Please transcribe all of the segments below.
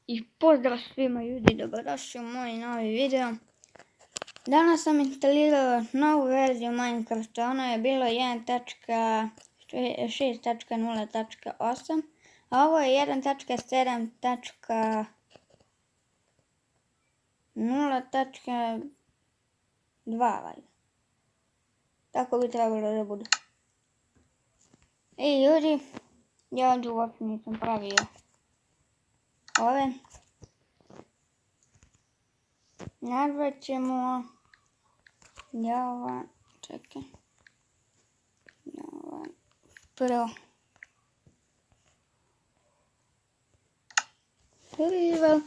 I pozdrav svima ljudi, dobrodošli u moj novi video. Danas sam instalirao novu verziju Minecrafta, ono je bilo 1.6.0.8, a ovo je 1.7.0.2. Tako bi trebalo da bude. Ej ljudi, ja ovdje uopće nisam pravio ove. Nazvat ćemo Jovan, čekaj, Jovan Pro Survival.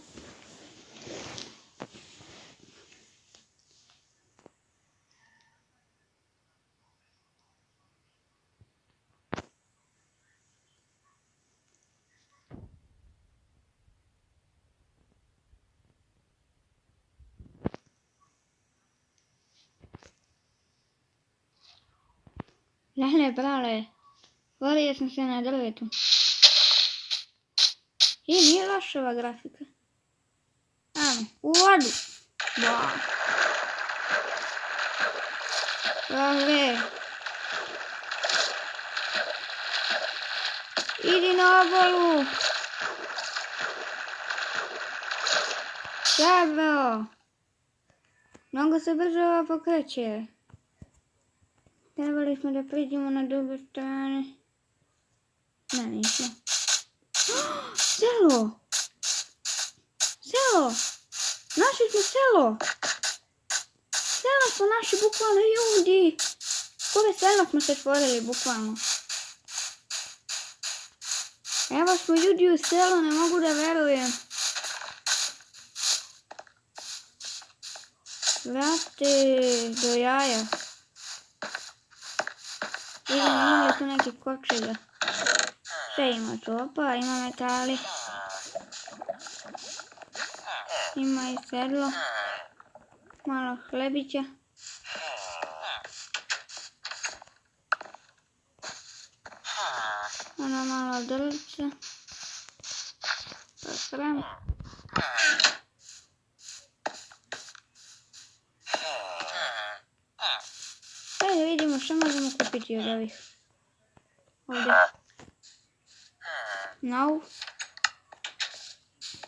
Ne, brale, vario sam se na drvetu. I nije loša ova grafika. Ajmo, u vodu. Wow. Brale. Idi na obalu. Dobro. Mnogo se brzo ova pokreće. Trebali smo da priđemo na drugu stranu. Ne, nismo. Selo! Selo! Našli smo selo! Selo smo našli, bukvalno, ljudi! Kore selo smo se stvorili, bukvalno. Evo smo ljudi u selu, ne mogu da verujem. Vrate, do jaja. Ima li tu neki kočega? Sve ima tu, opa, ima metali. Ima i sedlo. Malo hlebića. Ono malo drvca. Pa sram. Ajde vidimo što možemo kupiti od ovih. Ovdje.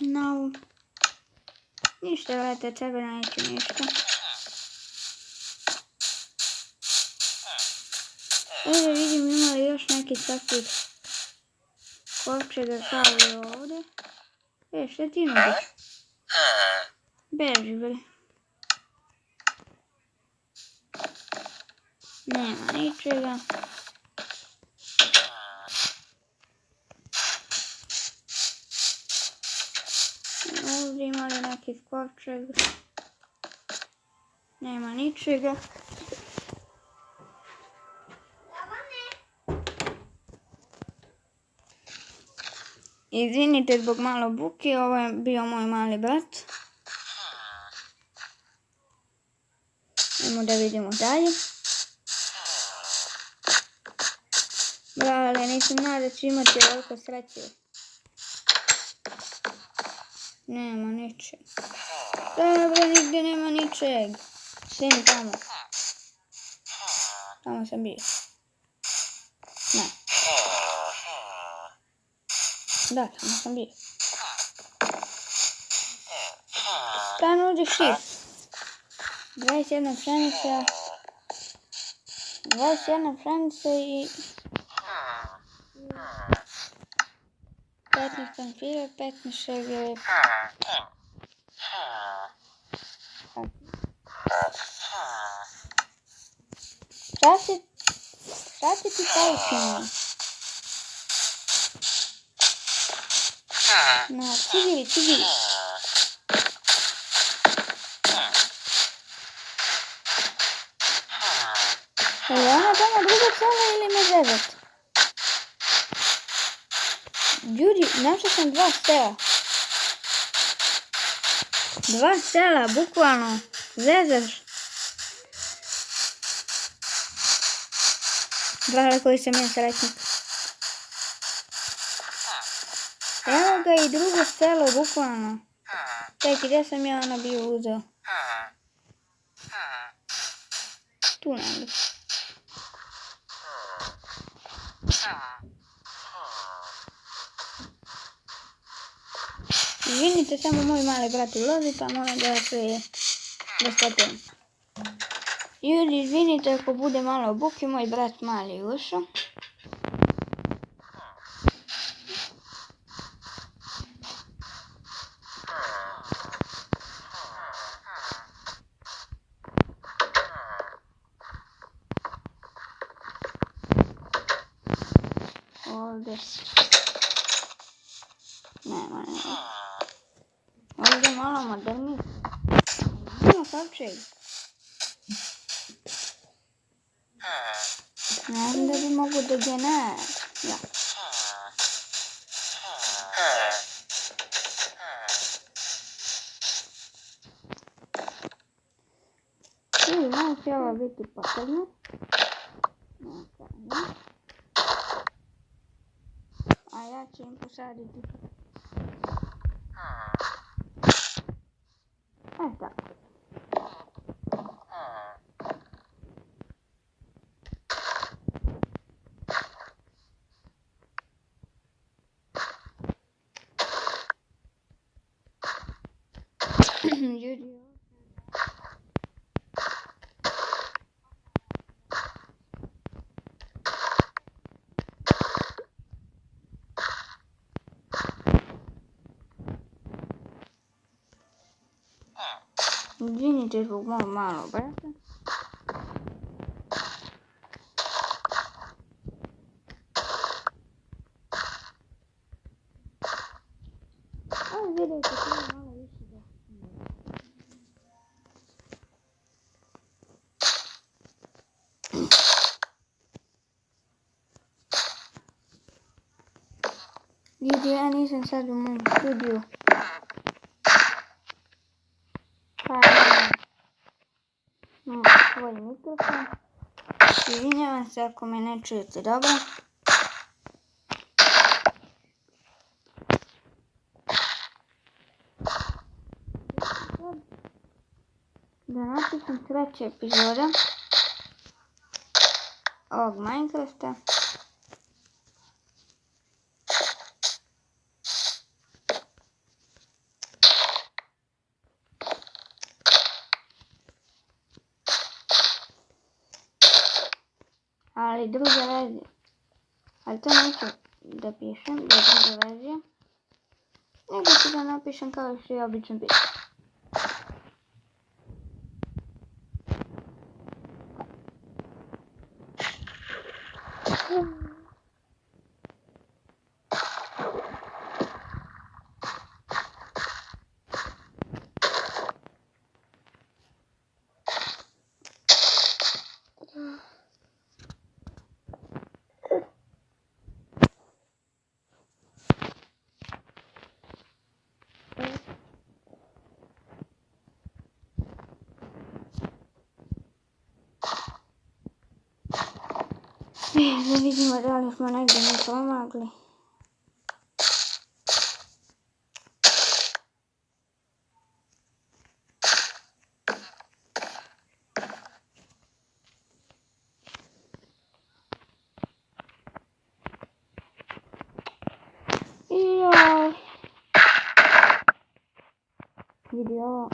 No. Ništa, vrate, tebe neće ništa. Ajde vidim ima li još neki takvih kovčega kao i ovdje. Šta ti nudiš? Beži, bre. Nema ničega. Ovdje ima li neki kovčeg? Nema ničega. Izvinite zbog malo buke, ovo je bio moj mali brat. Idemo da vidimo dalje. Brale, nisam znala da ću imati ovoliko sreće. Nema ničeg. Dobro, nigdje nema ničeg. Svi tamo. Tamo sam bio. Ne. Da, tamo sam bio. Šta nudiš ti? 21 pšenica. 21 pšenica i 15 krompira, 15 šegere. Šta se ti taj čini? No, cigiri. Je ona tamo druga cela ili me zezat? Ljudi, našla sam 2 sela. 2 sela, bukvalno. Zezaš. Brale, koji sam ja sretnik. Evo Evo ga i drugo selo, bukvalno. Čekaj, gdje sam ja ono bio uzeo? Tu negdje. Izvinite, samo moj mali brat ulazi, pa moram da se dostapujem. Ljudi, izvinite ako bude malo buke, moj brat mali ušao. Ovdje. Nema. Ovdje malo moderniji. Ima kapčeg. Ne znam da bi mogu da ga ne... Ja. Ili malo će ovo biti potrebno. A ja ću im posaditi. Tako. Ljudi. Izvinite zbog mojeg malog brata. Ali vidite, to je malo više da... Ljudi, ja nisam sad u mom studiju. Imam svoj mikrofon. Izvinjavam se ako me ne čujete dobro. Da napišem treća epizoda ovog Minecrafta. Ali druga verzija. Ali to neću da pišem, da je druga verzija. Nego ću da napišem kao što je obično pišem. Da vidimo da li smo negdje ne pomagli. Vidi ovo.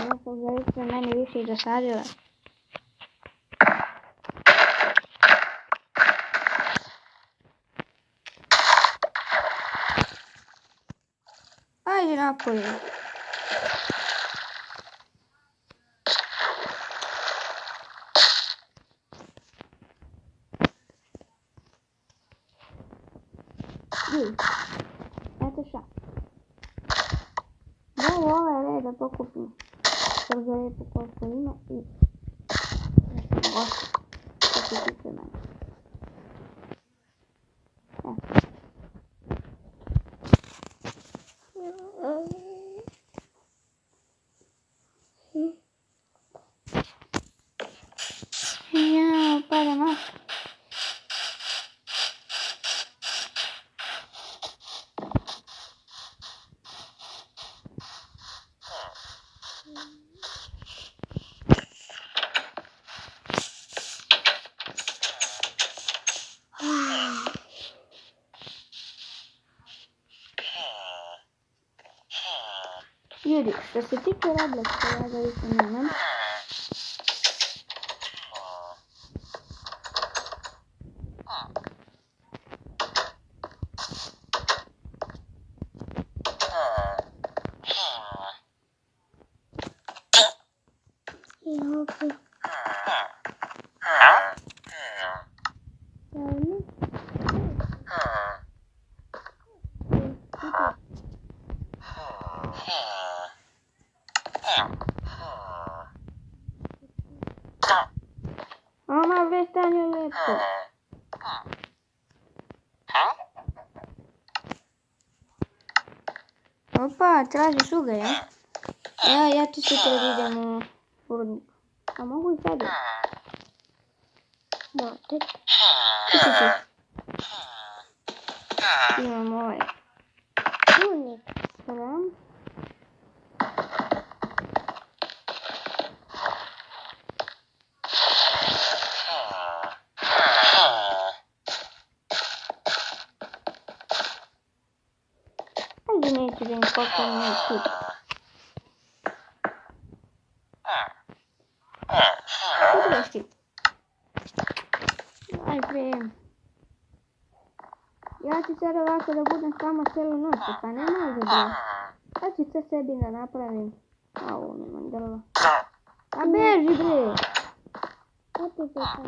Ovo sam zaista meni više i dosadila. Ajde napolje. Eto šta. Mogu ovaj red da pokupim. Prvo lijepo koliko ima i... Gosti. To se tiče mene. Jao, pada mak. Ljudi, što se tiče Robloxa, ja ga više nemam. Oma vestanje lepo. Opa, tražiš ugalj, ja? Ja tu sutra idem u rudnik. A mogu i sad? Možete. Imam ovaj. Rudnik. Hvala. Ajde, neću da im kopam na put. Kako budeš ti? Najprije. Ja ću sad ovako da budem tamo cijelu noć, pa ne može da. Ja ću sve sebi da napravim. A ovo nemam drva. A beži bre! Kako se tako?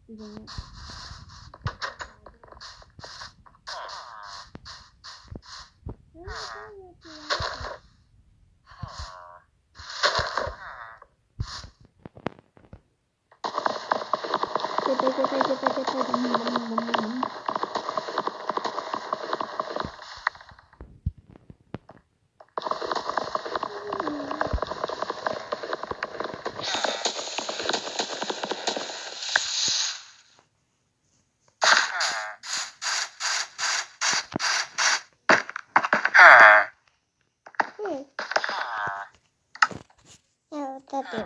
Idemo. Evo, tati.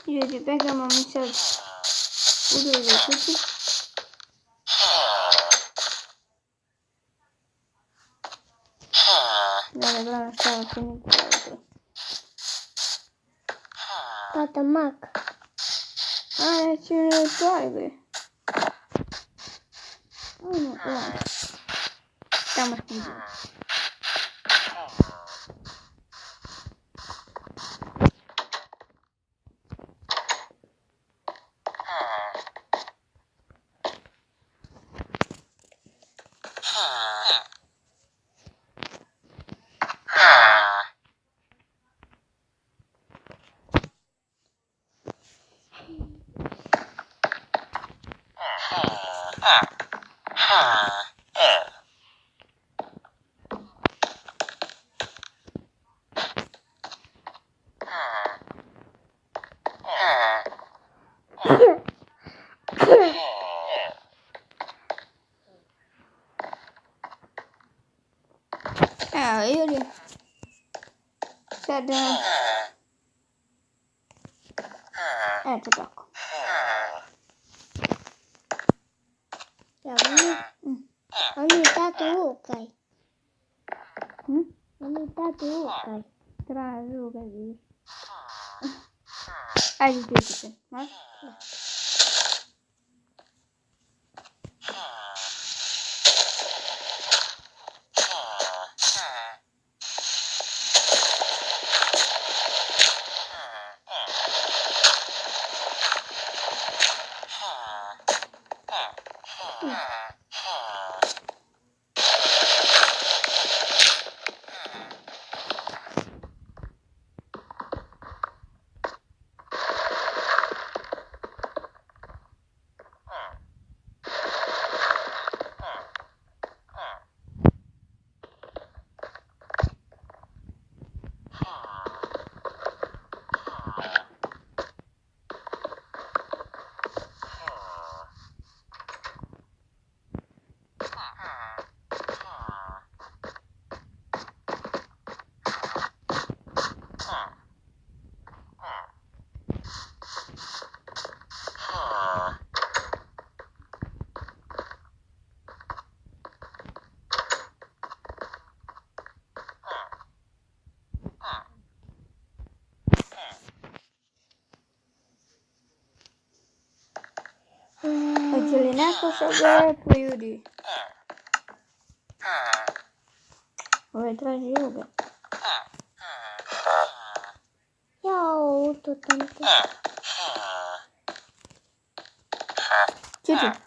Ljudi, begamo mi sad u drugoj kući. Da ne gledam šta vas je mi praviti. Tata, mak. A, neću ne tvojbe. Ajmo, tamo smo bili. Evo, ljudi. Sad, eto tako. Oni tato ukaj. Oni tato ukaj. Traži ukaj, vidiš. Ajde, ti se. Maš? Može li neko što ga po ljudi? Ovo traži ljude. Jao, to tam. Čuti.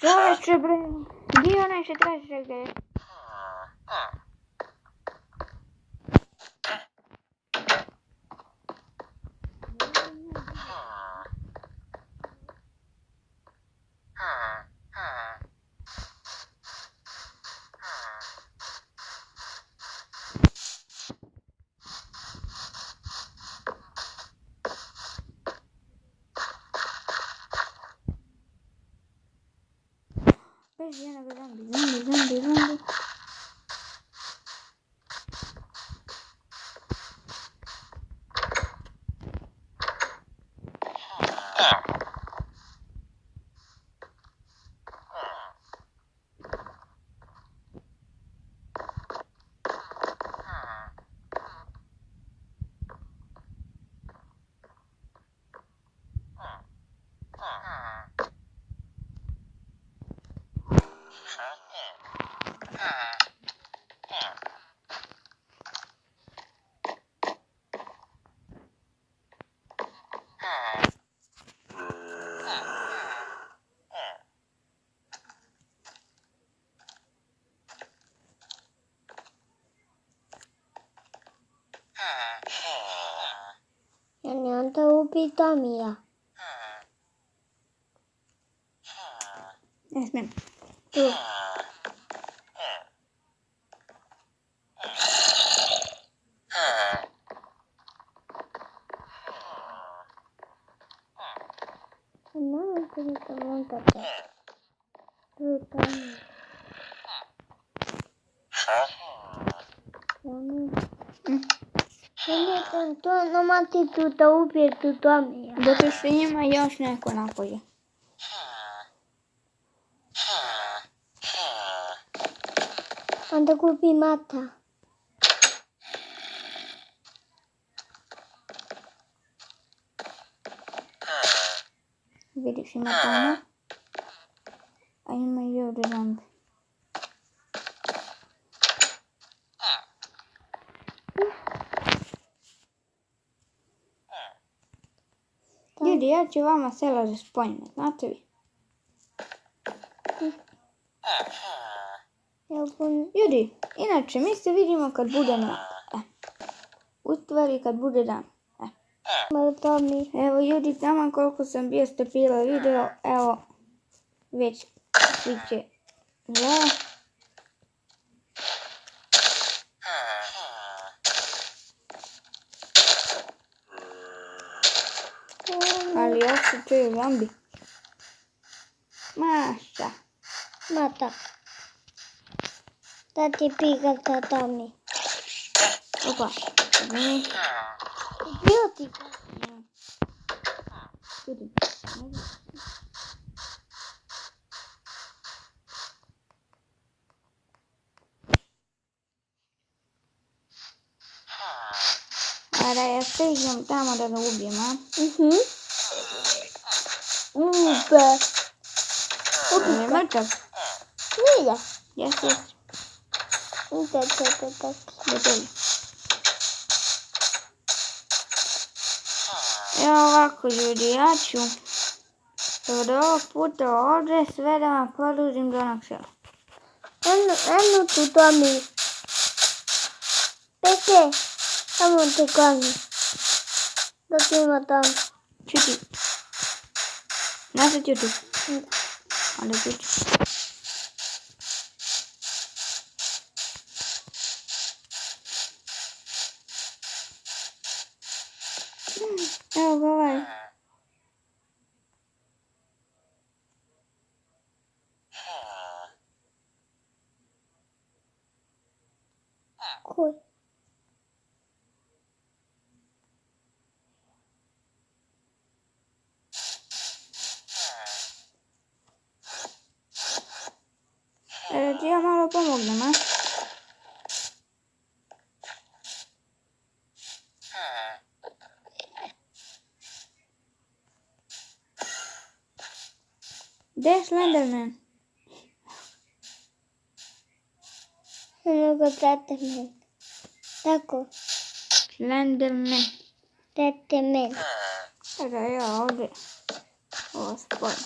Čoveče bre, gdje je onaj što traži ga? Beži jednoga zombi. Ja ne on to ubi Tomija. Ne smijem. Tu. Malo se mi to montate. Tu Tomija. To nomati tu da ubije tu Tomija. Zato što ima još neko napolje. Onda gubi mata. Vidiš ima tamo. A ima i ovdje zombi. Ljudi, ja ću vama sela respojnit, znate vi? Ljudi, inače mi se vidimo kad bude u stvari kad bude dan. Evo ljudi, tamo koliko sam bio stopila video, evo, već svi će ali još se čuju zombi. Maša. Mata. Da ti piga ta Tomi. Opa, ne. Bio ti ga. Ljudi. A da ja stignem tamo da ga ubijem, a? Ube. On je mrtav. Nije. Jes. Gotovi. Evo ovako ljudi, ja ću od ovog puta ovdje sve da vam produžim do onog sela. Eno tu Tomi. Peke. Samo te goni. Da ti ima tamo. Čuti. Nasa čuti. Onda čuti. Evo ga ovaj. Koji? Hajde ja malo pomognem, a? Gdje je Slenderman? Mnogo trate men. Tako. Slenderman. Trate men. Evo ja ovdje. Ovo spojim.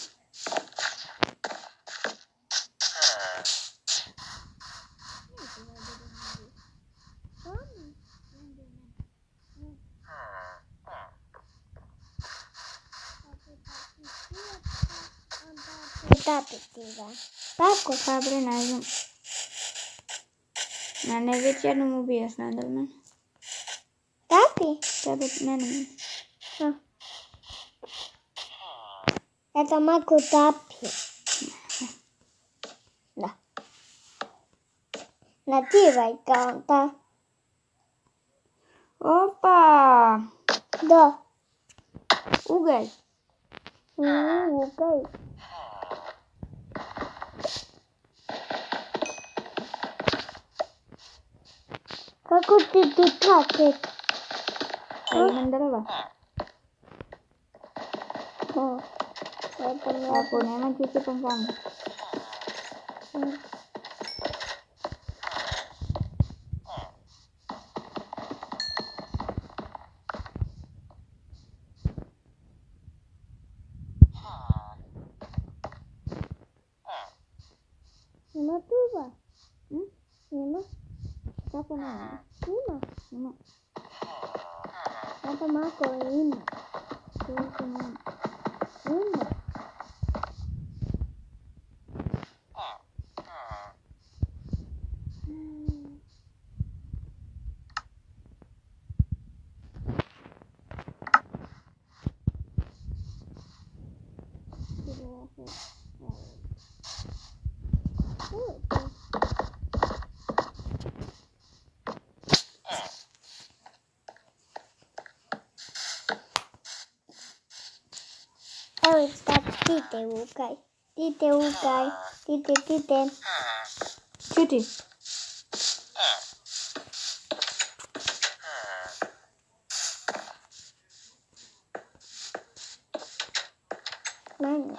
Tapiti ga. Tako. Pa bre, ne znam. Mene je već jednom ubio Slenderman. Tapi? Tebe, mene. Ha. Ja sam ako tapi. Da. Nativaj kao ta. Opa! Da. Ugalj. Okej. Kako ti tu tako? Imam drva. Ako nema ću se pam kamen. Ima tuba? Ima? Kako nema? Ima. Ima. Ja sam ako ima. Koliko nema? Ima. Evo sad tite ukaj. Tite ukaj. Tite. Čuti. Manje.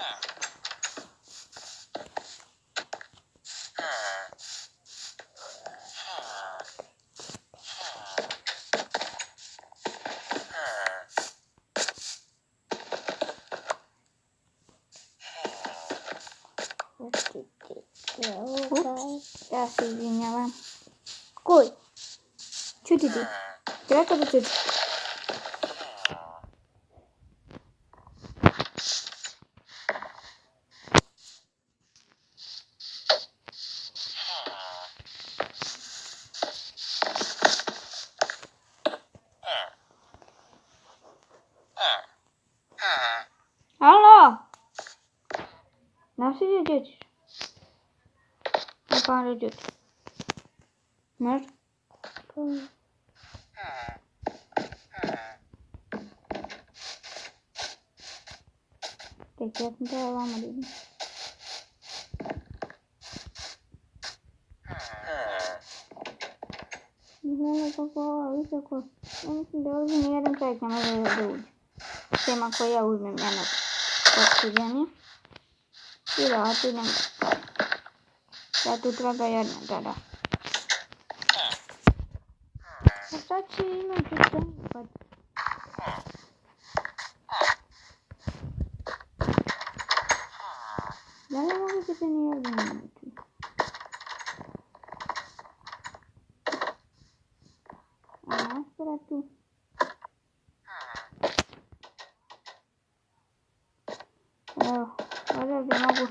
Ups, ja se izvinjavam. Kuj. Čuti ti. Rekao da čuti. Halo? Znaš li gdje ćeš? Ne pa onda čuti. Može? Tek, ja sam treba vama da idem. Ne znam kako ovo visoko. Ja mislim da ovdje nijedan čovjek ne može da uđe. Sem ako ja uzmem jednog oksigenija. I da otidem. Ja tu treba jedna, da. A šta će imam oksigeniju pa? Da li mogu se ni ovdje naći? A naspora tu. Evo, ovdje mogu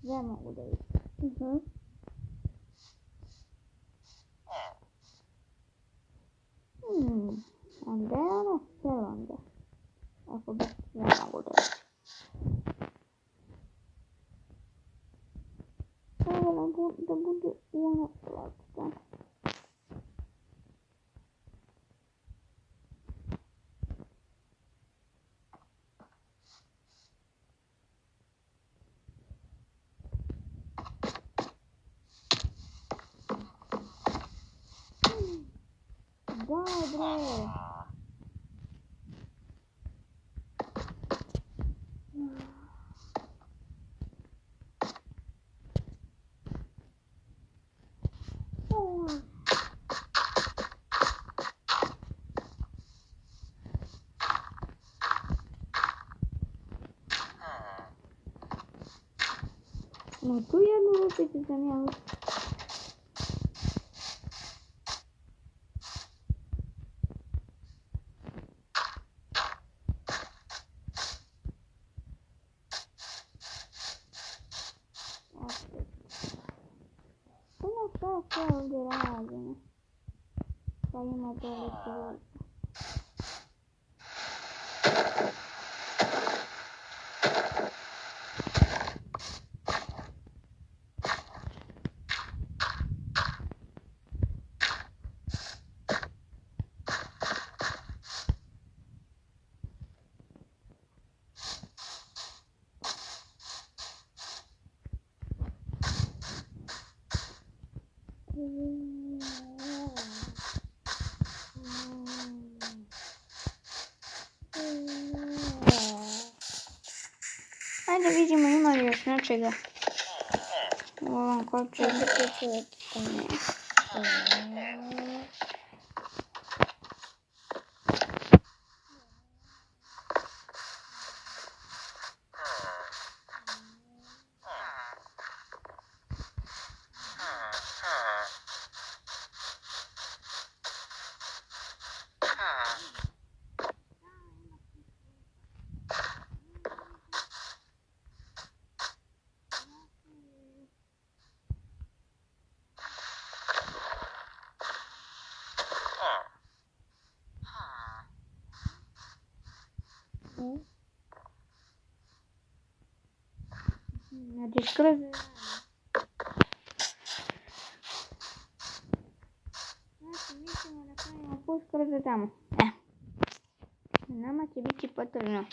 sve mogu da vidim. A gdje je ono selo onda? Ako baš sve mogu da vidim. Evo da bude i ono plakta. No tu jednu rupicu sam ja uspio. Ono šta sve ovdje rađeno. Pa ima toliko luka. Ajde vidimo ima li još nečega u ovom kovčegu. Znači skroz znači mi ćemo da pravimo put skroz do tamo. Nama će biti potrebno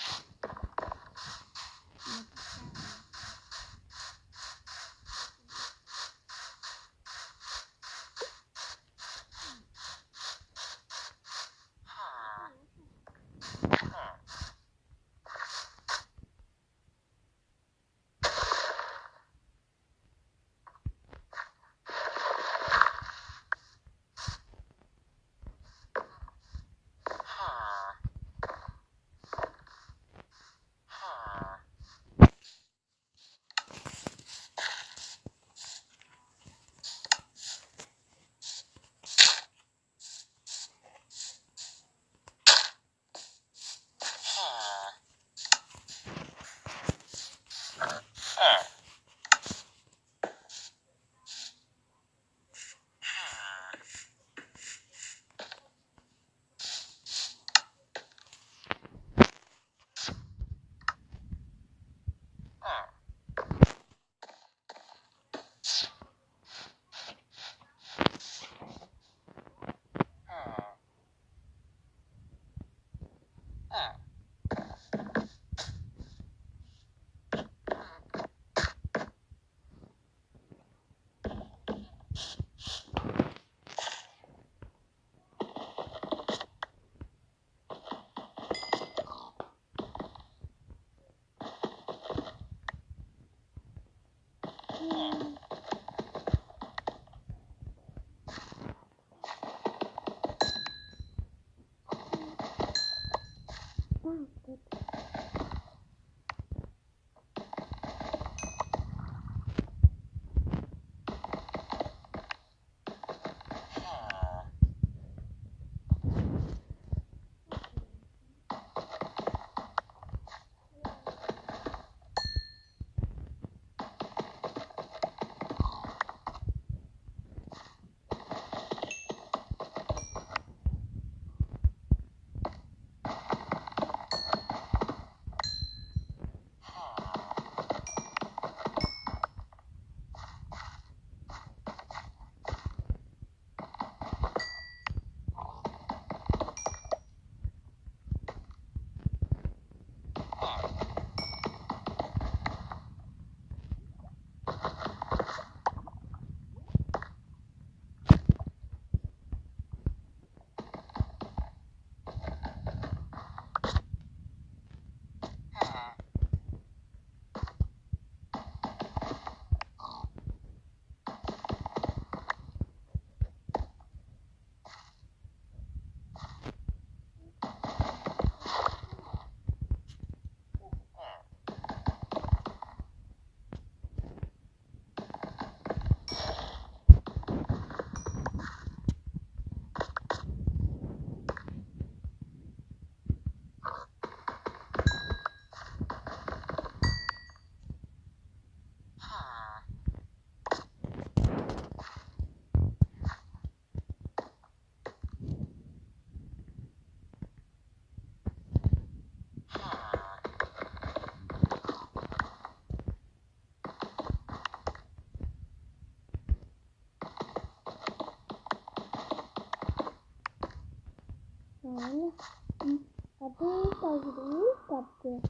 Pitäisi viikattua.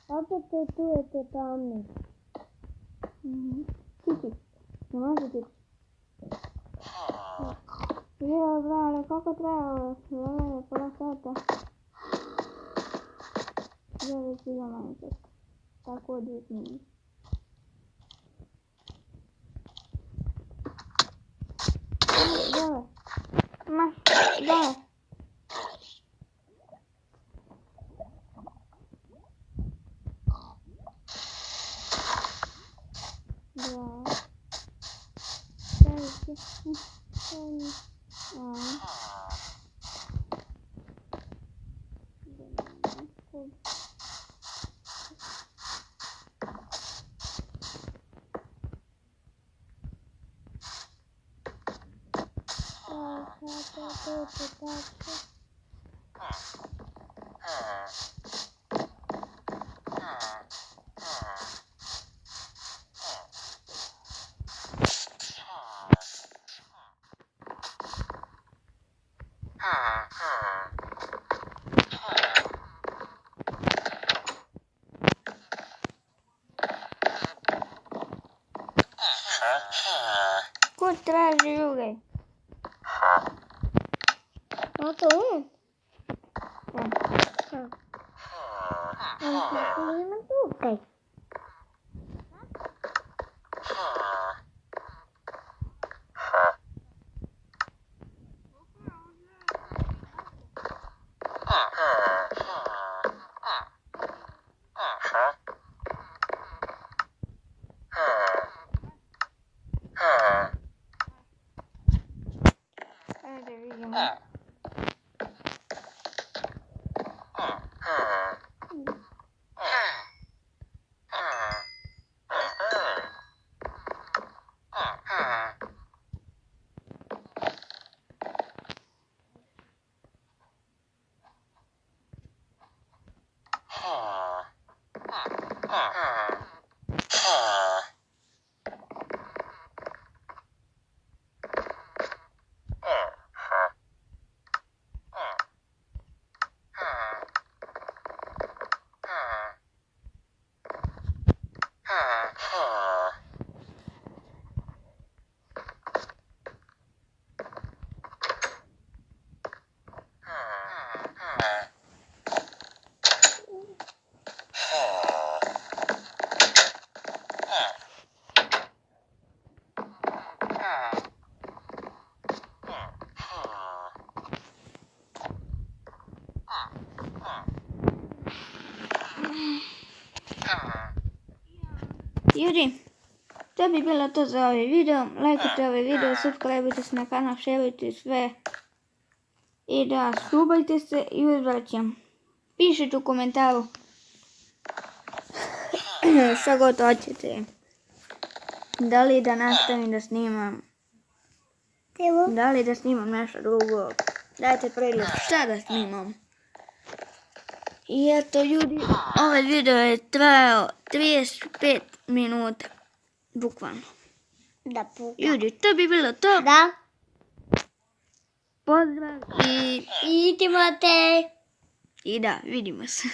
Opet te tuette tammi. Kysyt. No mä kysyt. Vielä täällä koko täällä. Vielä palas täältä. Vielä sydämänset. Tää kodit niin. Vielä. Vielä. Quanto traz joguei? Matou. Juri, da bi bilo to za ovaj video. Lajkajte ovaj video, subscribe se na kanal, šerujte sve. I da, subajte se i uzvraćam. Pišite u komentaru šta god hoćete. Da li da nastavim da snimam? Da li da snimam nešto drugo? Dajte predlog šta da snimam. I eto ljudi, ovaj video je trajao 35 minuta. Bukvalno. Da puka. Ljudi, to bi bilo to. Da. Pozdrav i Vidimo te. da, vidimo se.